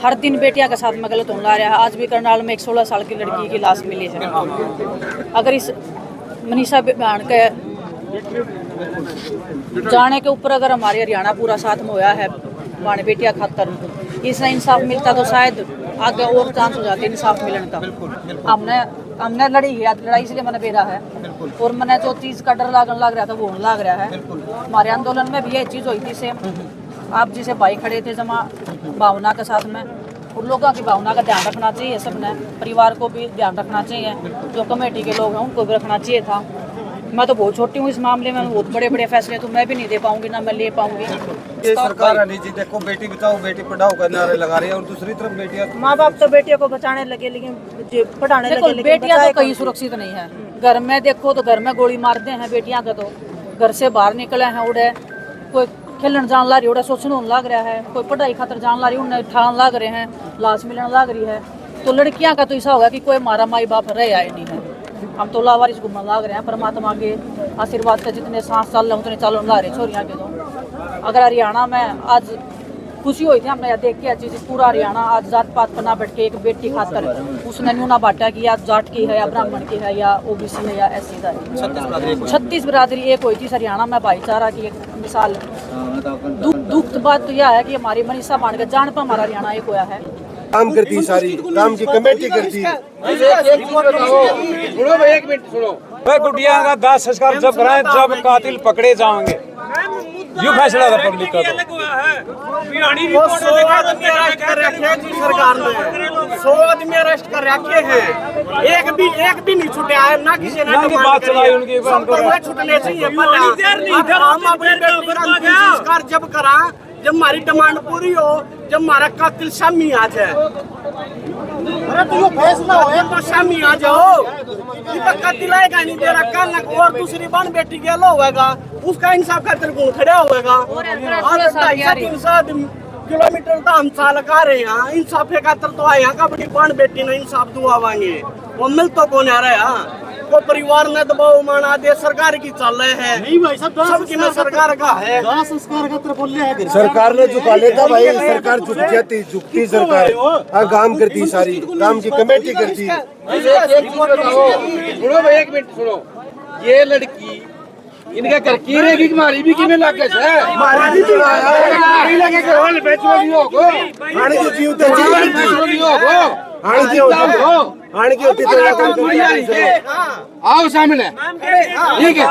हर दिन बेटियां के साथ में गलत होने ला रहा है। आज भी करनाल में एक 16 साल की लड़की की लाश मिली है। अगर इस मनीषा बहन के जाने के ऊपर अगर हमारे हरियाणा पूरा साथ में होया है बाण बेटिया खातर, इसने इंसाफ मिलता तो शायद आगे और चांस हो जाते इंसाफ मिलने का। हमने लड़ी है, लड़ाई इसलिए मैंने बेरा है और मैंने जो चीज़ का डर लग रहा था वो होने लग रहा है। हमारे आंदोलन में भी ये चीज़ हुई थी सेम। आप जिसे भाई खड़े थे जमा भावना के साथ में, उन लोगों की भावना का ध्यान रखना चाहिए सबने, परिवार को भी ध्यान रखना चाहिए, जो कमेटी के लोग हैं उनको भी रखना चाहिए था। मैं तो बहुत छोटी हूँ इस मामले में, बहुत बड़े बड़े फैसले तो मैं भी नहीं दे पाऊंगी ना मैं ले पाऊंगी। ये सरकार है जी, देखो बेटी बचाओ बेटी पढ़ाओ का नारे लगा रही है और दूसरी तरफ बेटियां, माँ बाप तो बेटियों को बचाने लगे लेकिन पढ़ाने लगे, बेटियां तो कहीं सुरक्षित नहीं है। घर में देखो तो घर में गोली मारते हैं बेटियां का, तो घर से बाहर निकले हैं उड़े, कोई खेलन जान ला रही उड़े शोषण होने लग रहा है, कोई पढ़ाई खातर जान ला रही उन्हें ठान लग रहे हैं, लाश मिलने लग रही है। तो लड़कियां का तो ऐसा होगा कि कोई हमारा माई बाप रह आए नहीं है, हम तो लावारिस घूमने लग रहे हैं। परमात्मा के आशीर्वाद से जितने सांस चल रहे उतने चल ला रहे छोरियाँ के। तो अगर हरियाणा में आज खुशी हुई थी हमने देख के चीज, पूरा हरियाणा आज जात पात पर ना बैठ के एक बेटी खातर उसने न्यू ना बांटा कि या जाट की है या ब्राह्मण की है या ओबीसी है या एससी का है। 36 बिरादरी एक हुई थी हरियाणा में, भाईचारा की एक मिसाल। दुख बात तो यह है कि हमारी मनीषा बाण के जान पर हमारा हरियाणा एक होया है। काम करती सारी काम की कमेटी करती। सुनो भाई, एक मिनट सुनो भाई। गुड़िया का दाह संस्कार जब कराएं जब कातिल पकड़े जाएंगे, यू फैसला था पब्लिक का। सरकार ने 100 आदमी अरेस्ट कर रखे हैं, एक भी नहीं छूटे है ना, किसी ने बात चलाई उनकी छूटने चाहिए। संस्कार जब करा जब हमारी डिमांड पूरी हो, जब हमारा कातिल शामी आ जाए, अरे तुम फैसला हो तो शामी आ जाओ। कातिल आएगा नहीं दे रहा कल और दूसरी बाण बेटी के लो होगा, उसका इंसाफ खातिर गुण खड़ा होगा। और 250-300 किलोमीटर तो हम चाल का रहे हैं, इंसाफ खातिर तो आए हैं। बड़ी बाण बेटी ने इंसाफ दुआवांगे वो मिल तो कौन आ रहा है। को परिवार ने दबाव माना दे, सरकार की चल रहे हैं नहीं भाई, सबकी में सरकार का है। संस्कार का तरफ बोल रहे हैं, सरकार ने झुका लेता भाई, सरकार झुक जाती, झुकती सरकार काम करती सारी काम की कमेटी करती। सुनो भाई, एक मिनट सुनो। ये लड़की इनका घर की रहेगी, मारी भी किने लग गए मारी भी मारी लगे के होल बेचोली होगो आने की जीव तो जीवन बेचोली होगो आने की होती तो आओ सामने, ठीक है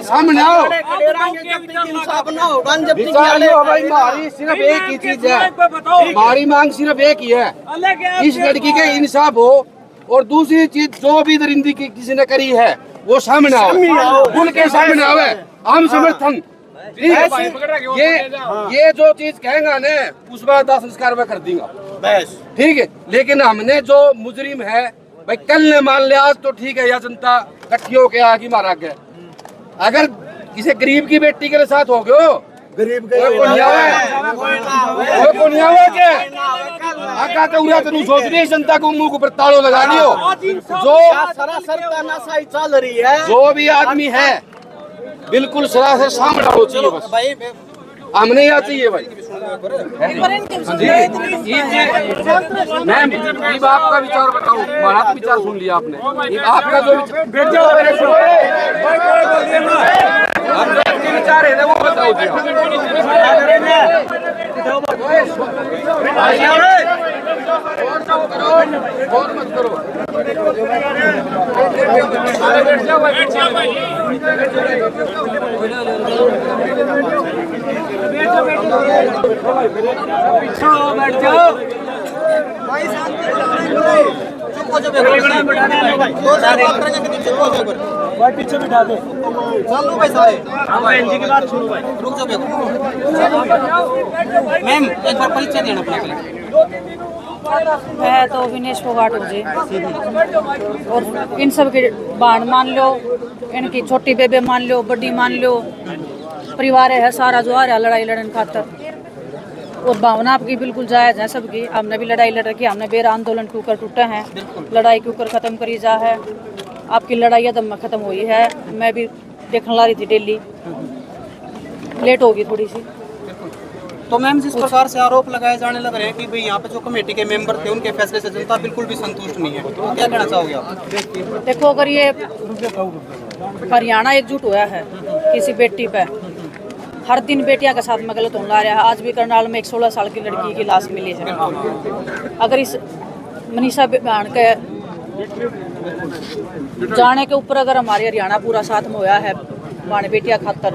सामने आओ। इंसाफ ना होगा जब तक भाई हमारी सिर्फ एक ही चीज है, हमारी मांग सिर्फ एक ही है, इस लड़की का इंसाफ हो। और दूसरी चीज जो भी दरिंदी की किसी ने करी है वो सामने आओ, खुल के सामने आवे, हम समर्थन। ये जो चीज कहेंगे ना उस बार दाह संस्कार में कर दूंगा बस, ठीक है। लेकिन हमने जो मुजरिम है भाई, कल ने मान लिया आज तो ठीक है, या जनता इकट्ठी होके आगे मारा गया। अगर किसी गरीब की बेटी के साथ हो गयो, गरीब जनता को मुंह पर तालों लगा लियो। जो सरासर चल रही है, जो भी आदमी है बिल्कुल सरासर सामने हो चाहिए, बस हमने यहाँ चाहिए भाई। मैम अब आपका विचार बताओ, हमारा तो विचार सुन लिया आपने, आपका जो विचार है ना वो बताओ जी। और मत करो, बैठ जाओ भाई, पीछे बिठा दो, चलो भाई सारे एनजी की बात सुनो भाई, रुक जाओ मैम, एक बार परिचय देना अपने के लिए। है तो विनेश फोगाट हो जी, और इन सब के बाण मान लो, इनकी छोटी बेबे मान लो, बड़ी मान लो, परिवार है सारा जो आ रहा लड़ाई लड़ने खातर। और भावना आपकी बिल्कुल जायज़ है सबकी, हमने भी लड़ाई लड़ रखी, हमने बेरा आंदोलन के ऊपर टूटे हैं, लड़ाई के ऊपर ख़त्म करी जा है। आपकी लड़ाई दम में ख़त्म हुई है, मैं भी देखने ला रही थी डेली, लेट होगी थोड़ी सी, तो मैम जिस प्रकार से आरोप लगाए जाने लग रहे हैं कि भाई यहाँ पे जो कमेटी के मेंबर थे उनके फैसले से जनता बिल्कुल भी संतुष्ट नहीं है, तो क्या कहना चाहोगे आप? देखो, अगर ये हरियाणा एकजुट हुआ है किसी बेटी पे, हर दिन बेटियां के साथ में गलत होने आ रहा है। आज भी करनाल में एक 16 साल की लड़की की लाश मिली है। अगर इस मनीषा बहन के जाने के ऊपर अगर हमारे हरियाणा पूरा साथ में होया है माने बेटिया खातर,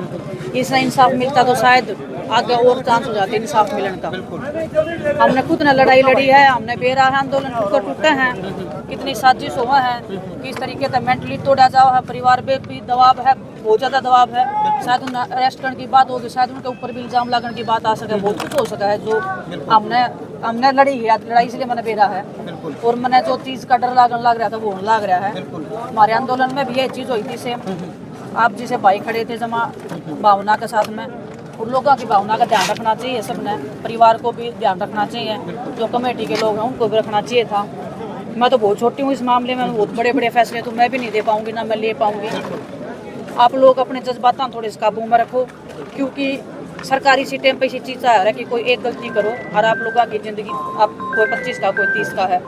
इससे इंसाफ मिलता तो शायद आगे और चांस हो जाते इंसाफ मिलने का। हमने खुद ने लड़ाई लड़ी है, हमने बेराह आंदोलन को टूटे हैं, कितनी साजिश हुआ है, किस तरीके से मेंटली तोड़ा जाओ है, परिवार पे भी दबाव है, बहुत ज़्यादा दबाव है। शायद उन अरेस्ट करने की बात होगी, शायद उनके ऊपर भी इल्ज़ाम लगने की बात आ सके, बहुत कुछ हो सका है। जो हमने लड़ी है, लड़ाई इसलिए मैंने बेरा है, और मैंने जो चीज़ का डर लग रहा था वो लग रहा है। हमारे आंदोलन में भी ये चीज़ हुई थी सेम। आप जिसे भाई खड़े थे जमा भावना के साथ में, उन लोगों की भावना का ध्यान रखना चाहिए सबने, परिवार को भी ध्यान रखना चाहिए, जो कमेटी के लोग हैं उनको भी रखना चाहिए था। मैं तो बहुत छोटी हूँ इस मामले में, बहुत बड़े बड़े फैसले तो मैं भी नहीं दे पाऊँगी, ना मैं ले पाऊँगी। आप लोग अपने जज्बात थोड़े से काबू में रखो, क्योंकि सरकारी सीटें पे इसी चीज़ आ रहा है कि कोई एक गलती करो और आप लोगों की ज़िंदगी, आप कोई 25 का कोई 30 का है,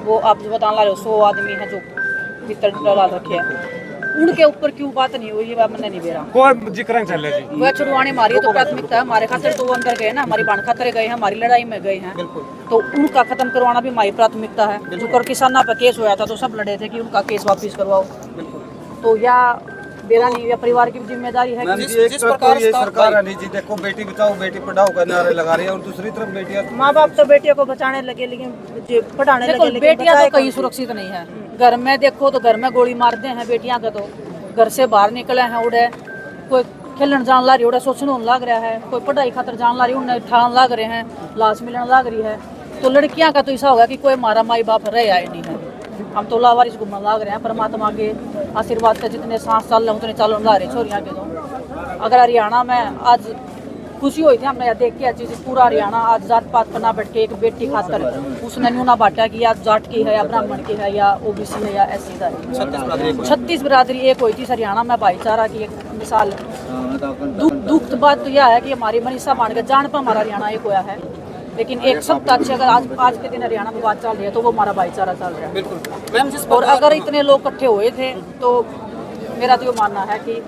वो आप जो बता ला रहे हो 100 आदमी है जो भीतर डला रखे हैं, उनके ऊपर क्यों बात नहीं हुई, ये बात मैंने नहीं बेरा। कोई जिक्र चल रहा जी, वह छुड़वाने मारी तो प्राथमिकता है हमारे खातिर, तो वो अंदर गए ना, हमारी बाण खातिर गए हैं, हमारी लड़ाई में गए हैं, तो उनका खत्म करवाना भी हमारी प्राथमिकता है। जो कर किसाना पर केस हुआ था तो सब लड़े थे कि उनका केस वापिस करवाओ, तो या मेरा नहीं, या परिवार की जिम्मेदारी है कि जिस प्रकार ये सरकार है जी, देखो बेटी बचाओ बेटी पढ़ाओ का नारे लगा रही है, और दूसरी तरफ बेटियां, माँ बाप तो बेटियों को बचाने लगे लेकिन पढ़ाने लगे, लेकिन बेटियां तो कहीं सुरक्षित नहीं है। घर में देखो तो घर में गोली मारते हैं बेटियां का, तो घर से बाहर निकले हैं उड़े, कोई खेलन जान ला रही उड़े, सोचने लग रहा है, कोई पढ़ाई खातर जान ला रही उन्हें ठान लग रहे हैं, लाश मिलने लग रही है। तो लड़कियां का तो ऐसा होगा कि कोई हमारा माई बाप रहे आए नहीं है, हम तो लावारिस घूमने लग रहे हैं। परमात्मा के आशीर्वाद से जितने सांस चल रहे उतने चल ला रहे छोरियाँ के। तो अगर हरियाणा में आज खुशी हुई थी, हमने यह देख के चीज़ पूरा हरियाणा आज जात पात पर ना बैठ के एक बेटी खातर उसने न्यू ना बांटा कि या जाट की है या ब्राह्मण की है या ओबीसी है या एससी का है। 36 बिरादरी एक हुई थी हरियाणा में, भाईचारा की एक मिसाल। दुख बात तो यह है कि हमारी मनीषा मान के जान पर हमारा हरियाणा एक होया है, लेकिन एक सबसे अच्छे अगर आज के दिन हरियाणा में बात चल रही है तो वो हमारा भाईचारा चल रहा है। बिल्कुल मैम, जिस और अगर इतने लोग इकट्ठे हुए थे तो मेरा तो ये मानना है कि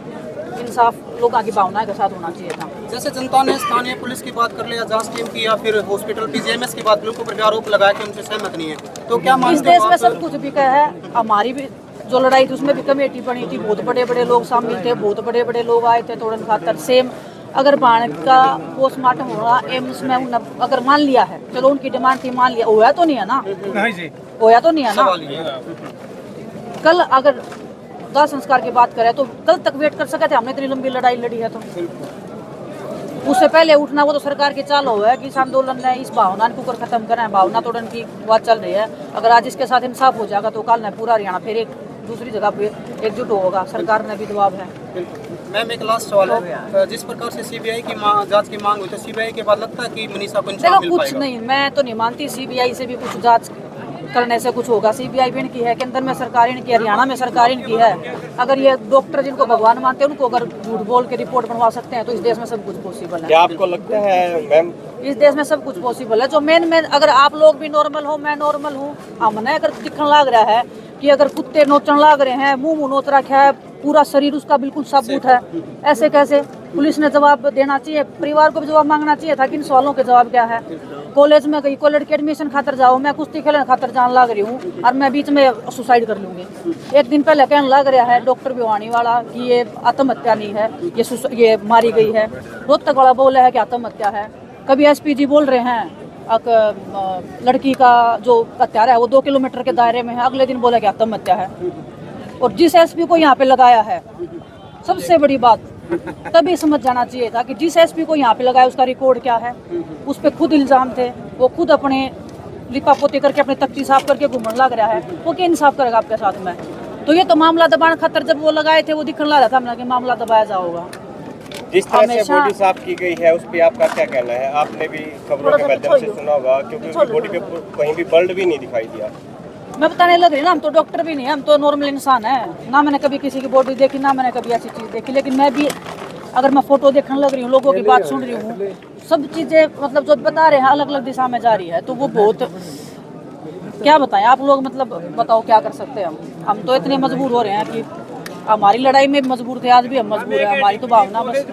इंसाफ लोगों की भावना के साथ होना चाहिए था। जैसे जनता ने स्थानीय पुलिस की बात कर ले या जांच टीम की या फिर हॉस्पिटल पीजीएमएस की बात, उनके ऊपर भी आरोप लगाया कि उनसे सहमत नहीं है, तो क्या इस मानते देश हो में आप? सब कुछ बिका है। हमारी भी जो लड़ाई थी उसमें भी कमेटी बनी थी, बहुत बड़े बड़े लोग शामिल थे, बहुत बड़े बड़े लोग आए थे तोड़न खातर। सेम अगर बाण का पोस्टमार्टम होगा एम्स में अगर मान लिया है, चलो उनकी डिमांड थी, मान लिया, होया तो नहीं है ना, नहीं जी, होया तो नहीं है ना। कल अगर दाह संस्कार की बात करें तो कल तक वेट कर सके थे, हमने इतनी लंबी लड़ाई लड़ी है, तो उससे पहले उठना वो तो सरकार की चाल हुआ है कि इस आंदोलन ने इस भावना को कर खत्म करना है, भावना तोड़न की बात चल रही है। अगर आज इसके साथ इंसाफ हो जाएगा तो कल न पूरा हरियाणा फिर एक दूसरी जगह पे एकजुट होगा, सरकार ने भी दबाव है। मैम एक लास्ट सवाल है, जिस प्रकार से सीबीआई की जांच की मांग हुई तो सीबीआई के बाद लगता है कि मनीषा को इंसाफ देखो मिल कुछ पाएगा? नहीं, मैं तो नहीं मानती सीबीआई से भी कुछ जांच करने से कुछ होगा। सीबीआई भी इनकी है, केंद्र में सरकार इनकी, हरियाणा में सरकार इनकी है। अगर ये डॉक्टर जिनको भगवान मानते हैं उनको अगर झूठ बोल के रिपोर्ट बनवा सकते हैं तो इस देश में सब कुछ पॉसिबल है। क्या आपको लगता है मैम, इस देश में सब कुछ पॉसिबल है? जो मेन अगर आप लोग भी नॉर्मल हो, मैं नॉर्मल हूँ, हमने अगर दिखने लग रहा है कि अगर कुत्ते नोचने लग रहे हैं, मुंह नोच रखा है, पूरा शरीर उसका बिल्कुल सबूत है, ऐसे कैसे? पुलिस ने जवाब देना चाहिए, परिवार को भी जवाब मांगना चाहिए था कि इन सवालों के जवाब क्या है। कॉलेज में गई, कोई लड़की एडमिशन खातर जाओ, मैं कुश्ती खेलने खातर जान लग रही हूँ और मैं बीच में सुसाइड कर लूँगी। एक दिन पहले कहने लग रहा है डॉक्टर भिवानी वाला कि ये आत्महत्या नहीं है, ये मारी गई है। रोहतक वाला बोल रहा है कि आत्महत्या है। कभी एसपी जी बोल रहे हैं लड़की का जो हत्यारा है वो 2 किलोमीटर के दायरे में है, अगले दिन बोला कि आत्महत्या है। और जिस एसपी को यहाँ पे लगाया है, सबसे बड़ी बात तभी समझ जाना चाहिए था कि जिस एसपी को यहाँ पे लगाया उसका रिकॉर्ड क्या है। उस पर खुद इल्जाम थे, वो खुद अपने लिपापोती करके अपनी तख्ती साफ करके घूमने लग रहा है, वो क्या इंसाफ करेगा आपके साथ में? तो ये तो मामला दबाने खातर जब वो लगाए थे वो दिखने लग रहा था हमने कि मामला दबाया जाओगा। जिस तरह से बॉडी साफ की गई है उस पर आपका क्या कहना है? आपने भी खबरों के माध्यम से सुना होगा, क्योंकि बॉडी पे कहीं भी ब्लड भी नहीं दिखाई दिया। मैं बताने लग रही ना, हम तो डॉक्टर भी नहीं है, हम तो नॉर्मल इंसान है ना। मैंने कभी किसी की बॉडी देखी, ना मैंने कभी ऐसी चीज़ देखी, लेकिन मैं भी अगर मैं फोटो देखने लग रही हूँ, लोगों की बात सुन रही हूँ, सब चीजें मतलब जो बता रहे हैं अलग अलग दिशा में जा रही है, तो वो बहुत क्या बताएं आप लोग, मतलब बताओ क्या कर सकते हैं हम तो इतने मजबूर हो रहे हैं कि हमारी लड़ाई में भी मजबूर थे, आज भी हम मजबूर हैं, हमारी तो भावना बस।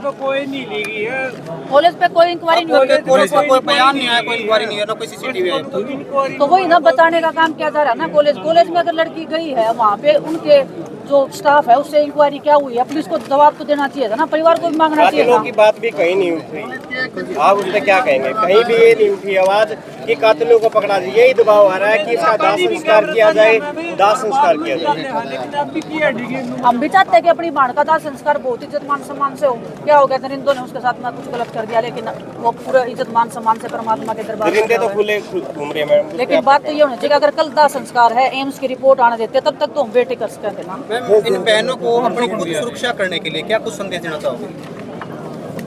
कॉलेज पे कोई इंक्वायरी नहीं होती, कॉलेज का कोई बयान नहीं आया, कोई इंक्वायरी नहीं है, ना कोई सीसीटीवी है। तो वही ना बताने का काम किया जा रहा है ना। कॉलेज में अगर लड़की गई है वहाँ पे उनके जो स्टाफ है उससे इंक्वायरी क्या हुई है, पुलिस को जवाब तो देना चाहिए था ना, परिवार को भी मांगना चाहिए कातिलों था। की बात भी कहीं नहीं उठी, आप उस पर क्या कहेंगे? कहीं भी ये नहीं उठी आवाज कि कातिलों को पकड़ा जाए। यही दबाव आ रहा है कि इसका दाह संस्कार किया जाए, दाह संस्कार किया जाए। हम भी चाहते हैं कि अपनी बहन का दाह संस्कार बहुत इज्जत मान सम्मान से हो। क्या हो गया दरिंदों ने उसके साथ में कुछ गलत कर दिया, लेकिन वो पूरा इज्जत मान सम्मान से परमात्मा के दरबार में दरिंदे तो गए। खुले घूम रहे हैं। लेकिन बात तो ये होनी चाहिए, अगर कल दाह संस्कार है, एम्स की रिपोर्ट आने देते तब तक तो हम वेट ही कर सकते ना। मैम, इन बहनों को अपनी खुद की सुरक्षा करने के लिए क्या कुछ संदेश देना चाहोगे?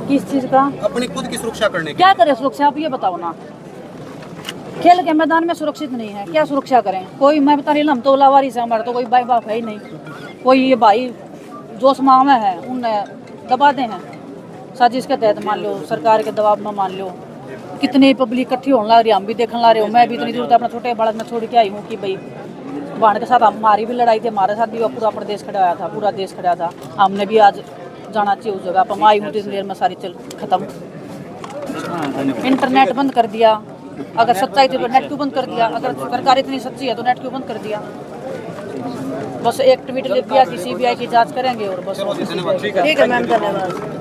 किस चीज का? अपनी खुद की सुरक्षा करने के क्या करें सुरक्षा, आप ये बताओ ना। खेल के मैदान में सुरक्षित नहीं है, क्या सुरक्षा करें? कोई मैं बता रही हूँ, हम तो लावारिस है, हमारा तो कोई भाई बाप है ही नहीं। कोई ये भाई जोश मामे है उन्हें दबा दे हैं, साजिश के तहत मान लो, सरकार के दबाव में मान लो, कितनी पब्लिक इकट्ठी होने लग रही है, हम भी देखने ला रहे हो। मैं भी इतनी दूर तक अपना छोटे बालक में छोड़ के आई हूँ कि भाई बहन के साथ हमारी भी लड़ाई थी, हमारे साथ भी पूरा प्रदेश खड़ा आया था, पूरा देश खड़ा था। हमने भी आज जाना चाहिए उस जगह, अब हम आई हूँ तो इस देर में सारी चल खत्म। इंटरनेट बंद कर दिया, अगर सच्चाई थी तो नेट क्यों बंद कर दिया? अगर सरकार इतनी सच्ची है तो नेट क्यों बंद कर दिया? बस एक ट्वीट लिख दिया कि CBI की जांच करेंगे और बस। ठीक है मैम, धन्यवाद।